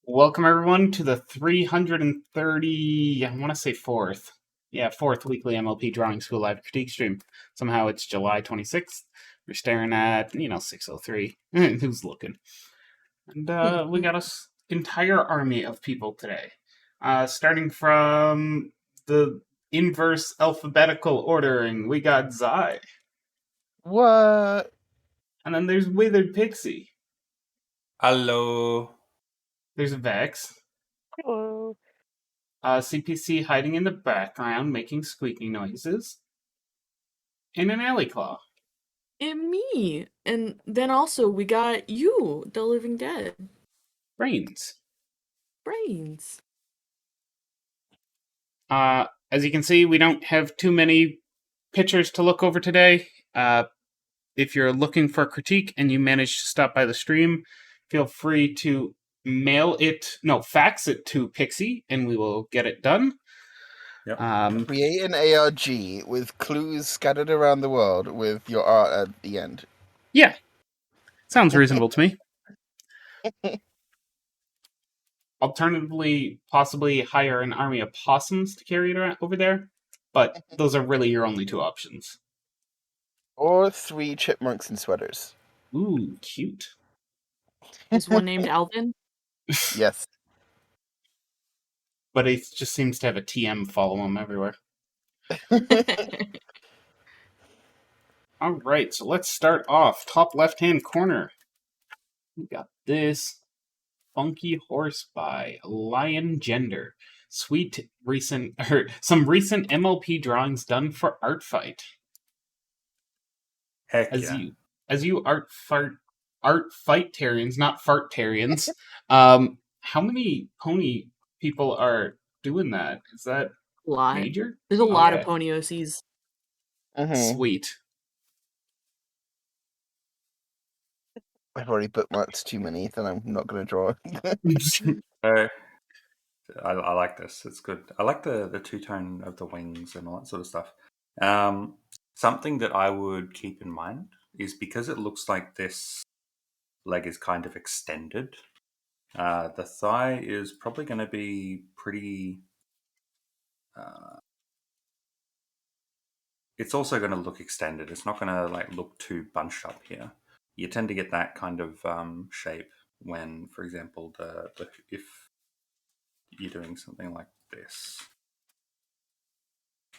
Welcome everyone to the 330, I want to say fourth weekly MLP Drawing School live critique stream. Somehow it's July 26th. We're staring at, 6:03. Who's looking? And we got an entire army of people today. Starting from the inverse alphabetical ordering, we got Zai. What? And then there's Withered Pixie. Hello. There's Vex. Hello. CPC hiding in the background, making squeaking noises. And an alley claw. And me. And then also we got you, the living dead. Brains. As you can see, we don't have too many pictures to look over today. If you're looking for a critique and you manage to stop by the stream, feel free to fax it to Pixie, and we will get it done. Yep. Create an ARG with clues scattered around the world with your art at the end. Yeah. Sounds reasonable to me. Alternatively, possibly hire an army of possums to carry it around over there, but those are really your only two options. Or 3 chipmunks in sweaters. Ooh, cute. Is one named Alvin? Yes. But it just seems to have a TM follow him everywhere. Alright, so let's start off. Top left-hand corner. We got this Funky Horse by Lion Gender. Some recent MLP drawings done for Art Fight. Heck As you art fight-tarians, not fart-tarians, how many pony people are doing that? Is that A lot. major? There's a lot of pony OCs. Sweet. I've already bookmarked too many, then I'm not going to draw. I like this. It's good. I like the two-tone of the wings and all that sort of stuff. Something that I would keep in mind is because it looks like this leg is kind of extended, the thigh is probably going to be pretty... it's also going to look extended. It's not going to look too bunched up here. You tend to get that kind of shape when, for example, if you're doing something like this,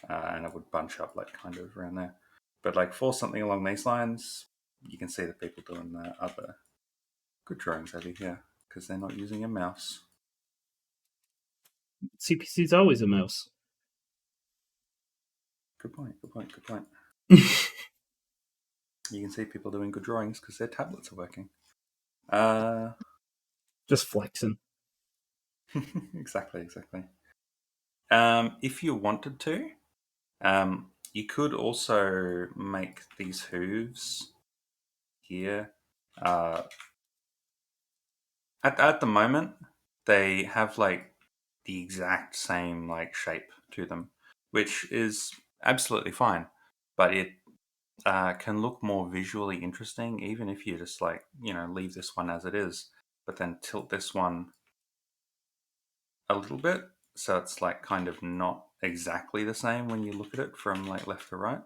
and it would bunch up kind of around there. But for something along these lines, you can see the people doing the other good drawings over here because they're not using a mouse. CPC's always a mouse. Good point. You can see people doing good drawings because their tablets are working. Just flexing. Exactly. If you wanted to, you could also make these hooves here. At the moment, they have the exact same shape to them, which is absolutely fine. But it can look more visually interesting, even if you just leave this one as it is, but then tilt this one a little bit, so it's kind of not exactly the same when you look at it from left to right.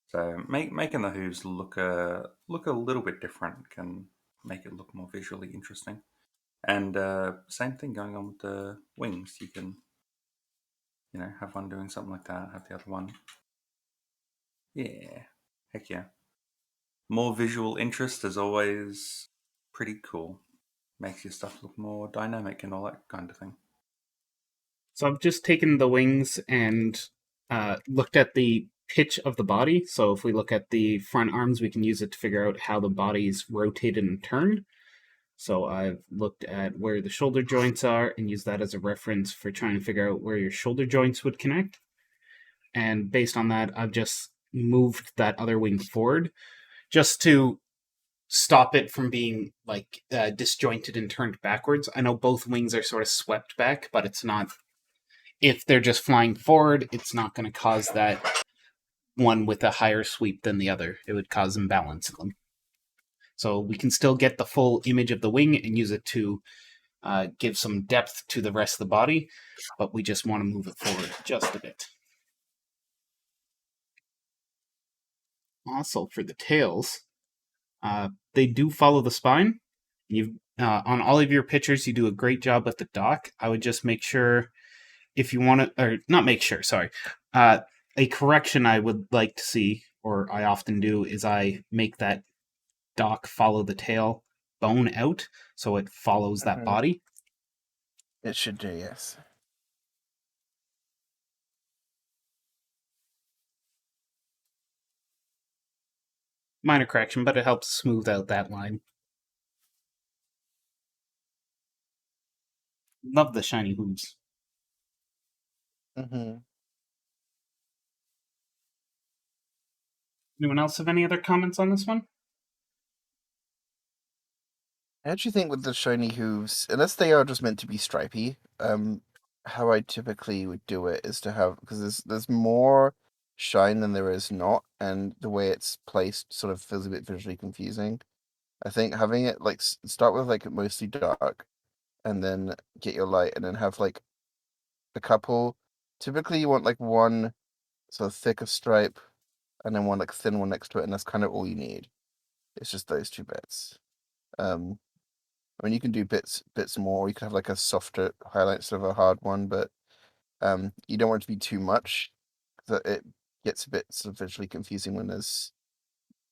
So making the hooves look a little bit different can make it look more visually interesting. And same thing going on with the wings. You can have one doing something like that, have the other one. Yeah, heck yeah. More visual interest is always pretty cool. Makes your stuff look more dynamic and all that kind of thing. So I've just taken the wings and looked at the pitch of the body. So if we look at the front arms, we can use it to figure out how the body's rotated and turned. So I've looked at where the shoulder joints are and used that as a reference for trying to figure out where your shoulder joints would connect. And based on that, I've just moved that other wing forward just to stop it from being disjointed and turned backwards. I know both wings are sort of swept back, but it's not. If they're just flying forward, it's not going to cause that one with a higher sweep than the other. It would cause imbalance in them. So we can still get the full image of the wing and use it to give some depth to the rest of the body, but we just want to move it forward just a bit. Also, for the tails, they do follow the spine. You've on all of your pictures, you do a great job with the dock. I would just make sure, if you want to, or not make sure, sorry. A correction I would like to see, or I often do, is I make that dock follow the tail bone out, so it follows that body. It should do, yes. Minor correction, but it helps smooth out that line. Love the shiny hooves. Mm-hmm. Anyone else have any other comments on this one? I actually think with the shiny hooves, unless they are just meant to be stripy, how I typically would do it is to have, because there's more shine than there is not, and the way it's placed sort of feels a bit visually confusing. I think having it like start with like mostly dark, and then get your light, and then have like a couple. Typically, you want like one sort of thicker stripe, and then one like thin one next to it, and that's kind of all you need. It's just those two bits. I mean, you can do bits more. You can have like a softer highlight instead of a hard one, but you don't want it to be too much, because it gets a bit sort of visually confusing when there's.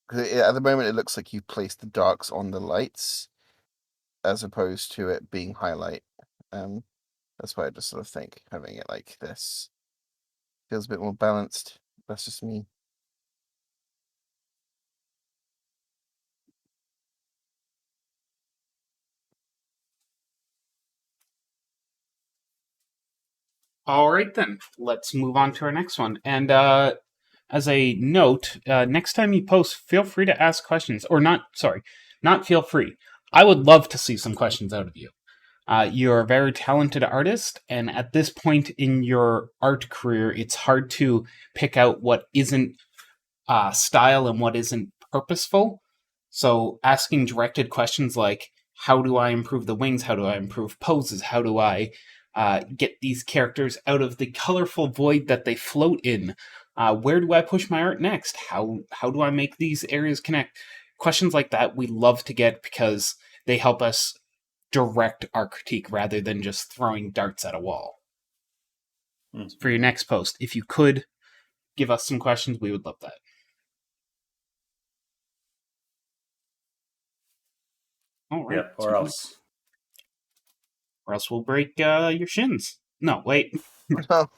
Because at the moment, it looks like you placed the darks on the lights, as opposed to it being highlight. That's why I just sort of think having it like this feels a bit more balanced. That's just me. All right, then. Let's move on to our next one. And as a note, next time you post, feel free to ask questions. Or not, sorry, not feel free. I would love to see some questions out of you. You're a very talented artist, and at this point in your art career, it's hard to pick out what isn't style and what isn't purposeful. So asking directed questions like, how do I improve the wings? How do I improve poses? How do I get these characters out of the colorful void that they float in? Where do I push my art next? How do I make these areas connect? Questions like that we love to get, because they help us direct our critique rather than just throwing darts at a wall. Mm. For your next post, if you could give us some questions, we would love that. All right. Yep, or else. Or else we'll break your shins. No, wait. No.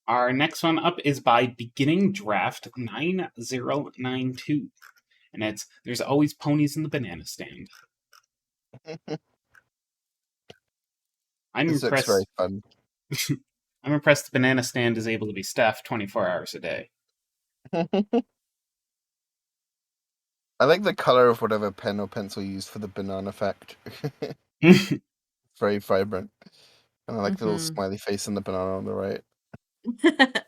Our next one up is by Beginning Draft 9092. And it's There's Always Ponies in the Banana Stand. I'm This looks very fun. I'm impressed the banana stand is able to be staffed 24 hours a day. I like the color of whatever pen or pencil you use for the banana fact. Very vibrant. And I like the little smiley face on the banana on the right. I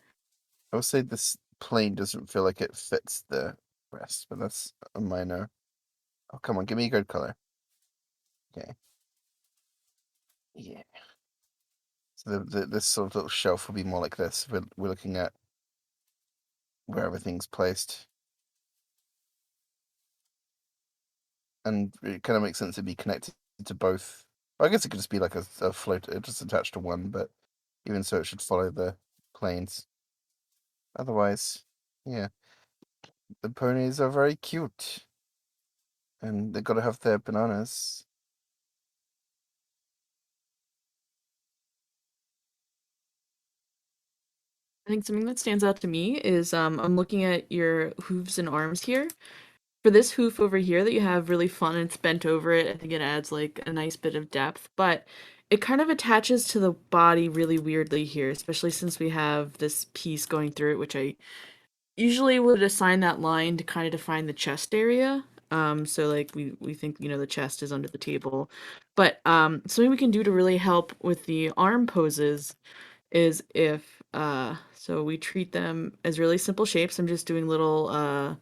would say this plane doesn't feel like it fits the rest, but that's a minor. Oh, come on, give me a good color. Okay. Yeah. So this sort of little shelf will be more like this. We're looking at where everything's placed. And it kind of makes sense to be connected to both. Well, I guess it could just be like a float, just attached to one, but even so, it should follow the planes. Otherwise, yeah. The ponies are very cute. And they've got to have their bananas. I think something that stands out to me is I'm looking at your hooves and arms here. For this hoof over here that you have really fun and it's bent over it, I think it adds like a nice bit of depth, but it kind of attaches to the body really weirdly here, especially since we have this piece going through it, which I usually would assign that line to kind of define the chest area. So like we think, you know, the chest is under the table. But something we can do to really help with the arm poses is if so we treat them as really simple shapes. I'm just doing little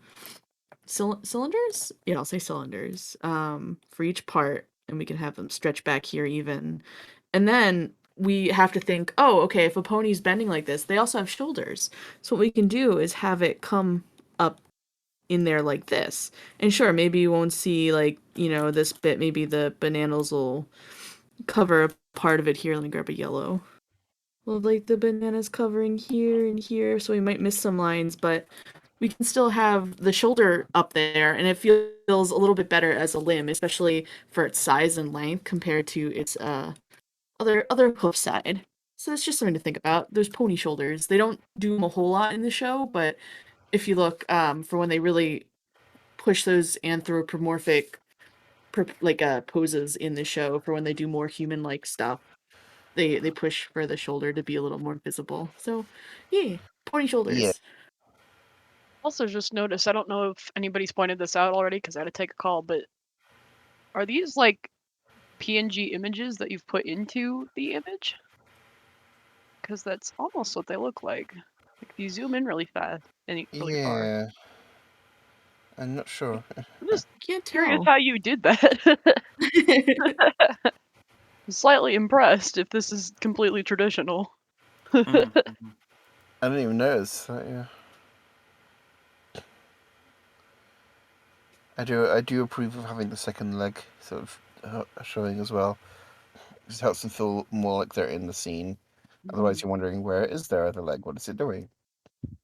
cylinders. Yeah, I'll say cylinders. For each part, and we can have them stretch back here even. And then we have to think, oh, okay, if a pony's bending like this, they also have shoulders. So what we can do is have it come up in there like this. And sure, maybe you won't see like, this bit, maybe the bananas will cover a part of it here. Let me grab a yellow. Well, like the bananas covering here and here, so we might miss some lines, but we can still have the shoulder up there, and it feels a little bit better as a limb, especially for its size and length compared to its other hoof side. So it's just something to think about. There's pony shoulders. They don't do them a whole lot in the show, but if you look for when they really push those anthropomorphic poses in the show, for when they do more human-like stuff, they push for the shoulder to be a little more visible. So, yeah, pony Yeah. shoulders. Also, just notice, I don't know if anybody's pointed this out already because I had to take a call, but are these like PNG images that you've put into the image? Because that's almost what they look like. Like if you zoom in really fast and really far. Yeah. I'm not sure. I'm just Can't curious tell. how you did that. I'm slightly impressed if this is completely traditional. Mhm. I didn't even notice that, yeah. I do approve of having the second leg sort of showing as well. Just helps them feel more like they're in the scene. Otherwise, you're wondering, where is their other leg? What is it doing?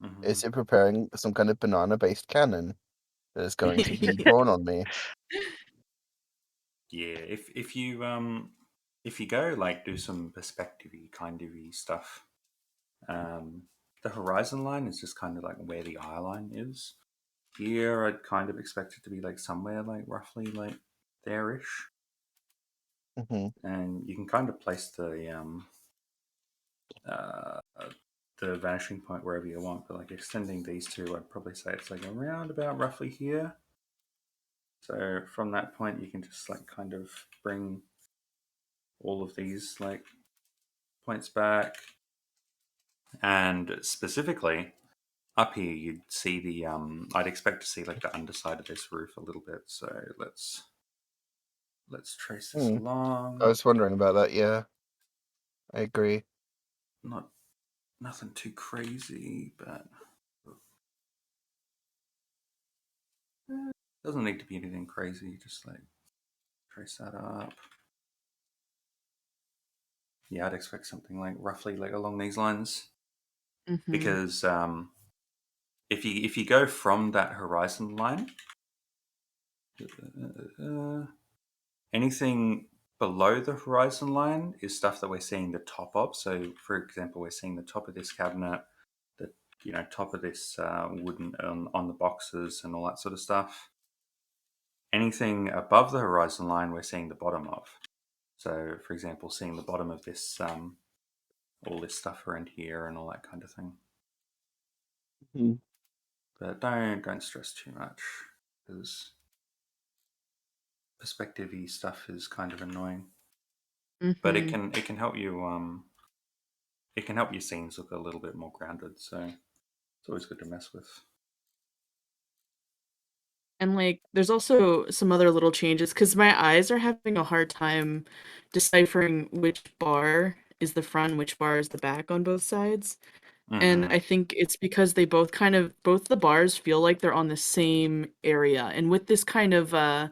Mhm. Is it preparing some kind of banana-based cannon that is going to be drawn on me? Yeah, if you go like do some perspective-y kind of stuff, the horizon line is just kind of like where the eye line is. Here, I'd kind of expect it to be like somewhere like roughly like there-ish, Hmm. and you can kind of place uh, the vanishing point wherever you want. But like extending these two, I'd probably say it's like around about roughly here. So from that point, you can just like kind of bring all of these like points back, and specifically up here, you'd see the I'd expect to see like the underside of this roof a little bit. So let's trace this Hmm. I along. was wondering about that, yeah. I agree. Not nothing too crazy, but doesn't need to be anything crazy. Just like trace that up. Yeah, I'd expect something like roughly like along these lines, Mm-hmm. because if you go from that horizon line, uh, anything below the horizon line is stuff that we're seeing the top of. So, for example, we're seeing the top of this cabinet, the top of this wooden on the boxes and all that sort of stuff. Anything above the horizon line, we're seeing the bottom of. So, for example, seeing the bottom of this, all this stuff around here and all that kind of thing. Mhm. But don't stress too much, because perspective-y stuff is kind of annoying. But Mm-hmm. it can help you it can help your scenes look a little bit more grounded. So it's always good to mess with. And like, there's also some other little changes because my eyes are having a hard time deciphering which bar is the front, which bar is the back on both sides. And Mm-hmm. I think it's because they both the bars feel like they're on the same area. And with this kind of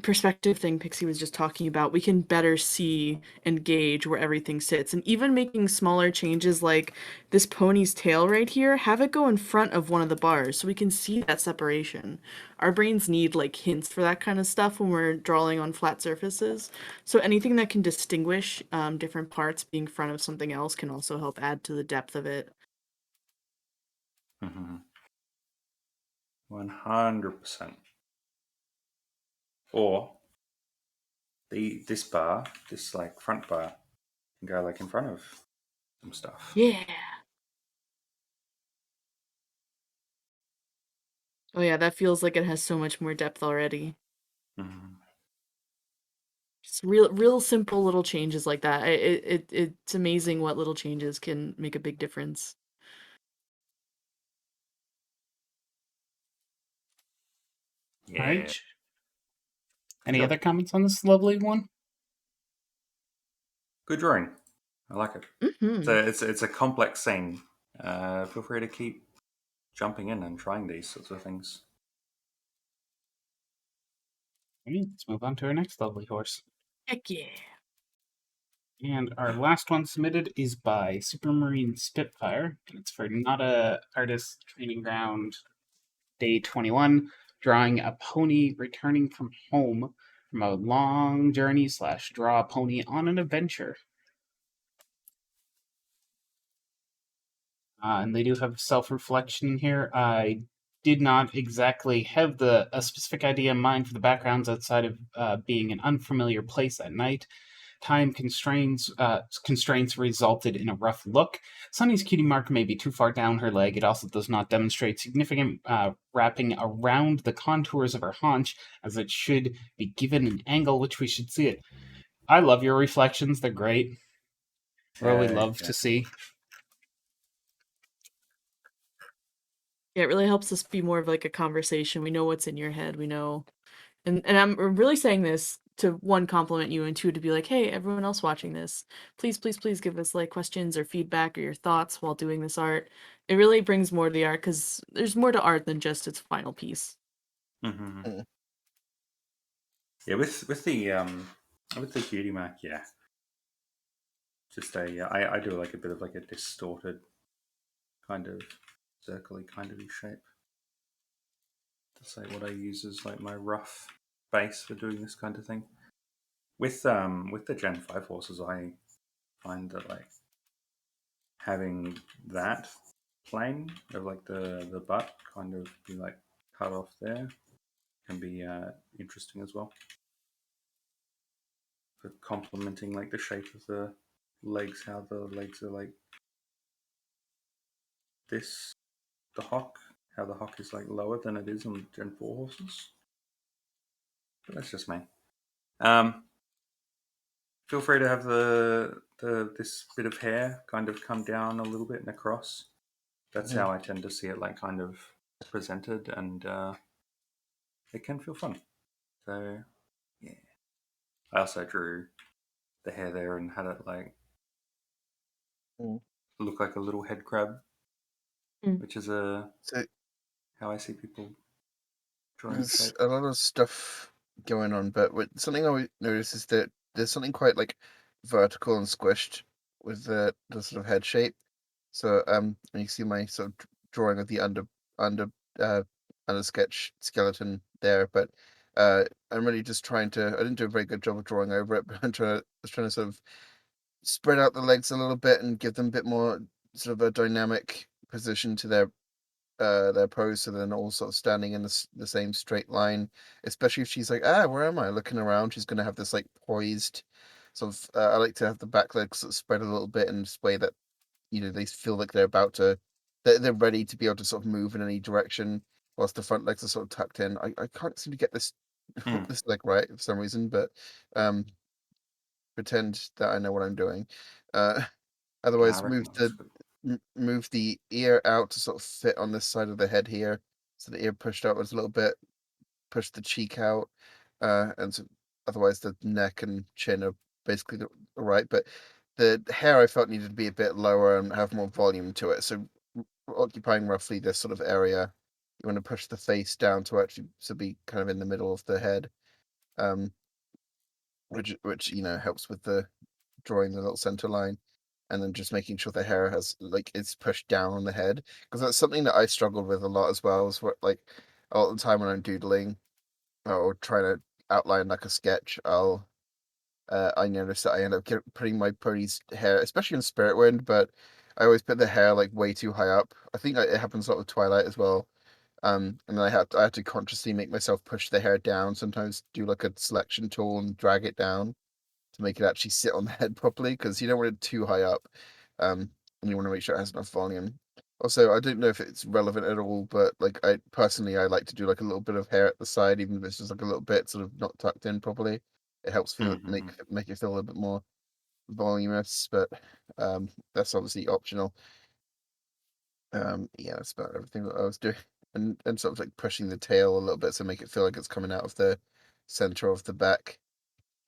perspective thing Pixie was just talking about, we can better see and gauge where everything sits. And even making smaller changes like this pony's tail right here, have it go in front of one of the bars so we can see that separation. Our brains need like hints for that kind of stuff when we're drawing on flat surfaces. So anything that can distinguish different parts being front of something else can also help add to the depth of it. Mm-hmm. 100%. Or this bar, this like front bar, can go like in front of some stuff. Yeah. Oh yeah, that feels like it has so much more depth already. Mm-hmm. Just real simple little changes like that. It's amazing what little changes can make a big difference. Yeah. All right. Any Sure. other comments on this lovely one? Good drawing. I like it. Mm-hmm. It's a complex scene. Feel free to keep jumping in and trying these sorts of things. Okay, let's move on to our next lovely horse. Heck yeah. And our last one submitted is by Supermarine Spitfire, and it's for Nada Artist Training Ground Day 21, drawing a pony returning from home from a long journey / draw a pony on an adventure. And they do have self-reflection here. I did not exactly have a specific idea in mind for the backgrounds outside of being an unfamiliar place at night. Time constraints resulted in a rough look. Sunny's cutie mark may be too far down her leg. It also does not demonstrate significant wrapping around the contours of her haunch, as it should be given an angle which we should see it. I love your reflections. They're great. Really love to see. Yeah, it really helps us be more of like a conversation. We know what's in your head. We know, and I'm really saying this to, one, compliment you, and two, to be like, hey, everyone else watching this, please, please, please give us like questions or feedback or your thoughts while doing this art. It really brings more to the art because there's more to art than just its final piece. Mm-hmm. Mm. Yeah, with the cutie mark, yeah. Just I do like a bit of like a distorted kind of circly kind of shape. To say what I use as like my rough base for doing this kind of thing. With the Gen 5 horses, I find that like having that plane of like the butt kind of be like cut off there can be interesting as well. For complementing like the shape of the legs, how the legs are like this, the hock, how the hock is like lower than it is on Gen 4 horses. But that's just me. Feel free to have the this bit of hair kind of come down a little bit and across. That's how I tend to see it, like kind of presented, and it can feel fun. So yeah, I also drew the hair there and had it like Mm. look like a little head crab, Mm. which is So how I see people drawing there's shape. a lot of stuff going on, but something I notice is that there's something quite like vertical and squished with the sort of head shape. So and you see my sort of drawing of the under uh under sketch skeleton there, but I'm really just trying to. I didn't do a very good job of drawing over it, but I was trying to sort of spread out the legs a little bit and give them a bit more sort of a dynamic position to their pose, so they're not all sort of standing in the same straight line. Especially if she's like, where am I? Looking around, she's going to have this like poised sort of. I like to have the back legs sort of spread a little bit in this way that they feel like they're about to, they're ready to be able to sort of move in any direction, whilst the front legs are sort of tucked in. I can't seem to get this Hmm. this leg right for some reason, but um, pretend that I know what I'm doing. Uh, I Otherwise, reckon that looks good. move the ear out to sort of fit on this side of the head here. So the ear pushed outwards a little bit, push the cheek out, and so otherwise the neck and chin are basically right. But the hair I felt needed to be a bit lower and have more volume to it. So occupying roughly this sort of area, you want to push the face down to actually be kind of in the middle of the head, um, which helps with the drawing the little center line, and then just making sure the hair has like it's pushed down on the head, because that's something that I struggled with a lot as well. Is what like a lot of the time when I'm doodling or trying to outline like a sketch, I notice that I end up putting my pony's hair, especially in Spirit Wind, but I always put the hair like way too high up. I think it happens a lot with Twilight as well. And then I had to consciously make myself push the hair down. Sometimes do like a selection tool and drag it down to make it actually sit on the head properly, because you don't want it too high up, and you want to make sure it has enough volume. Also, I don't know if it's relevant at all, but like I personally, I like to do like a little bit of hair at the side, even if it's just like a little bit sort of not tucked in properly. It helps feel Mm-hmm. make it feel a little bit more voluminous, but that's obviously optional. Yeah, that's about everything that I was doing. and sort of like pushing the tail a little bit to make it feel like it's coming out of the center of the back,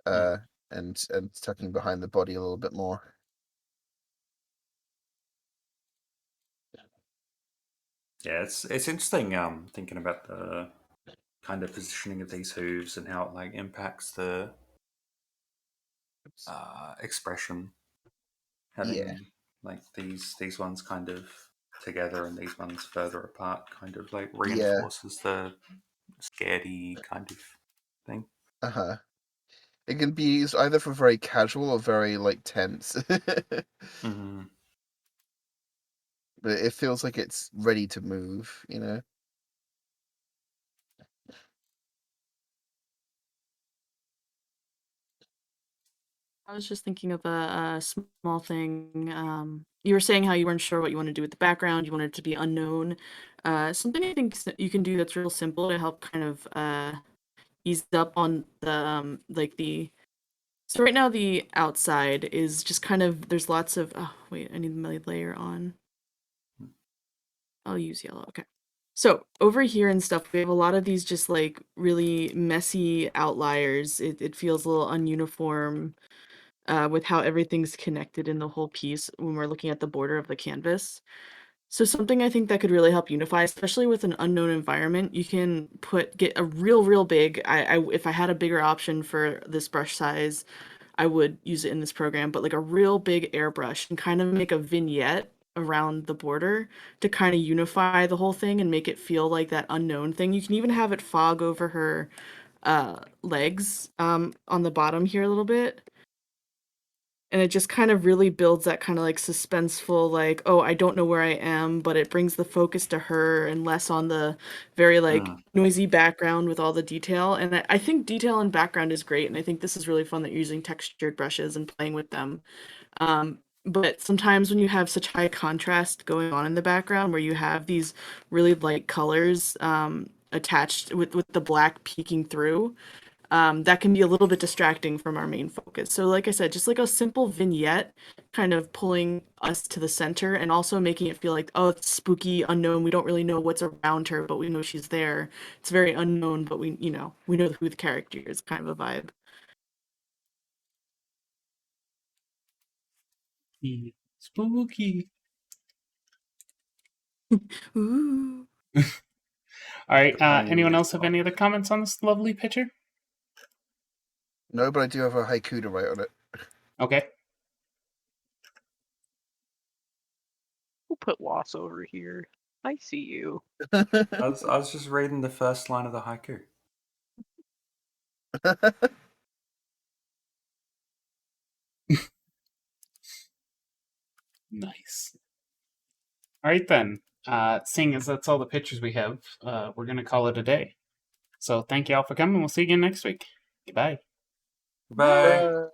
and tucking behind the body a little bit more. Yeah, it's interesting thinking about the kind of positioning of these hooves and how it like impacts the expression. Having Yeah. like these ones kind of together and these ones further apart kind of like Yeah. reinforces the scaredy kind of thing. Uh-huh. It can be used either for very casual or very like tense. Mm-hmm. But it feels like it's ready to move, you know? I was just thinking of a small thing. You were saying how you weren't sure what you want to do with the background. You wanted it to be unknown. Something I think you can do that's real simple to help kind of ease up on the like the. So right now the outside is just kind of there's lots of. Oh wait, I need my layer on. I'll use yellow. Okay. So over here and stuff, we have a lot of these just like really messy outliers. It feels a little ununiform. With how everything's connected in the whole piece when we're looking at the border of the canvas. So something I think that could really help unify, especially with an unknown environment, you can get a real big. If I had a bigger option for this brush size, I would use it in this program, but like a real big airbrush and kind of make a vignette around the border to kind of unify the whole thing and make it feel like that unknown thing. You can even have it fog over her legs on the bottom here a little bit, and it just kind of really builds that kind of like suspenseful, like, oh, I don't know where I am, but it brings the focus to her and less on the very like noisy background with all the detail. And I think detail and background is great, and I think this is really fun that you're using textured brushes and playing with them. But sometimes when you have such high contrast going on in the background, where you have these really light colors attached with the black peeking through, that can be a little bit distracting from our main focus. So like I said, just like a simple vignette kind of pulling us to the center and also making it feel like, oh, it's spooky, unknown. We don't really know what's around her, but we know she's there. It's very unknown, but we know who the character is, kind of a vibe. Spooky. Ooh. All right. Anyone else have any other comments on this lovely picture? No, but I do have a haiku to write on it. Okay. We'll put loss over here. I see you. I was just reading the first line of the haiku. Nice. All right, then. Seeing as that's all the pictures we have, we're going to call it a day. So thank you all for coming. We'll see you again next week. Goodbye. Goodbye.